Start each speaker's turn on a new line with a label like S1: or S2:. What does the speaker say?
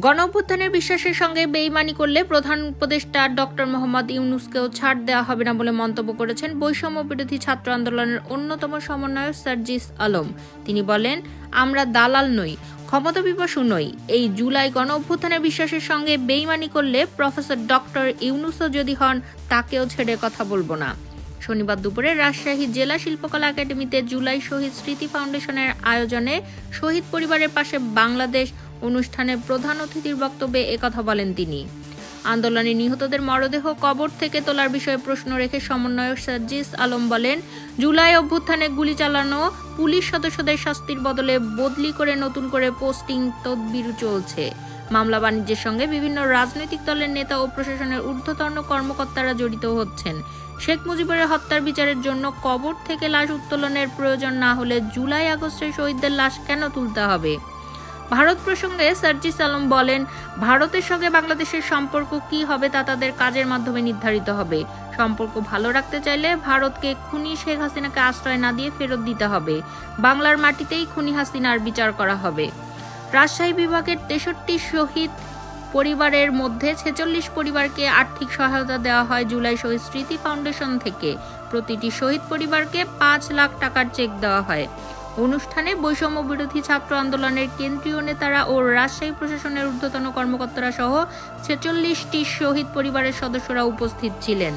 S1: গণঅভ্যুত্থানের বিশ্বাসের সঙ্গে বেইমানি করলে প্রধান উপদেষ্টা ডক্টর মোহাম্মদ ইউনূসকেও ছাড় দেওয়া হবে না বলে মন্তব্য করেছেন বৈষম্য বিরোধী ছাত্র আন্দোলনের অন্যতম সমন্বয়ক সার্জিস আলম। তিনি বলেন, আমরা দালাল নই, ক্ষমতাপিপাসু নই। এই জুলাই গণঅভ্যুত্থানের বিশ্বাসের সঙ্গে বেইমানি করলে প্রফেসর ডক্টর ইউনূসও যদি হন, তাকেও ছেড়ে কথা বলবো না। শনিবার দুপুরে রাজশাহী জেলা শিল্পকলা একাডেমিতে জুলাই শহীদ স্মৃতি ফাউন্ডেশনের আয়োজনে শহীদ পরিবারের পাশে বাংলাদেশ অনুষ্ঠানের প্রধান অতিথির বক্তব্যে একথা বলেন তিনি। আন্দোলনে নিহতদের মরদেহ কবর থেকে তোলার বিষয়ে প্রশ্ন রেখে সমন্বয়ক সার্জিস আলম বলেন, জুলাই অভ্যুত্থানে গুলি চালানো পুলিশ সদস্যদের শাস্তির বদলে বদলি করে নতুন করে পোস্টিং তদবির চলছে। মামলা বাণিজ্যের সঙ্গে বিভিন্ন রাজনৈতিক দলের নেতা ও প্রশাসনের ঊর্ধ্বতন কর্মকর্তারা জড়িত হচ্ছেন। শেখ মুজিবের হত্যার বিচারের জন্য কবর থেকে লাশ উত্তোলনের প্রয়োজন না হলে জুলাই আগস্টের শহীদদের লাশ কেন তুলতে হবে? ভারত প্রসঙ্গে সার্জিস আলম বলেন, ভারতের সঙ্গে বাংলাদেশের সম্পর্ক কি হবে তা তাদের কাজের মাধ্যমে নির্ধারিত হবে। সম্পর্ক ভালো রাখতে চাইলে ভারতকে খুনি শেখ হাসিনাকে আশ্রয় না দিয়ে ফেরত দিতে হবে। বাংলার মাটিতেই খুনি হাসিনার বিচার করা হবে। রাজশাহী বিভাগের 63 শহীদ পরিবারের মধ্যে 46 পরিবারকে আর্থিক সহায়তা দেওয়া হয় জুলাই শহীদ স্মৃতি ফাউন্ডেশন থেকে। প্রতিটি শহীদ পরিবারকে 5 লাখ টাকার চেক দেওয়া হয়। অনুষ্ঠানে বৈষম্য বিরোধী ছাত্র আন্দোলনের কেন্দ্রীয় নেতারা ও রাজশাহী প্রশাসনের ঊর্ধ্বতন কর্মকর্তারা সহ 46টি শহীদ পরিবারের সদস্যরা উপস্থিত ছিলেন।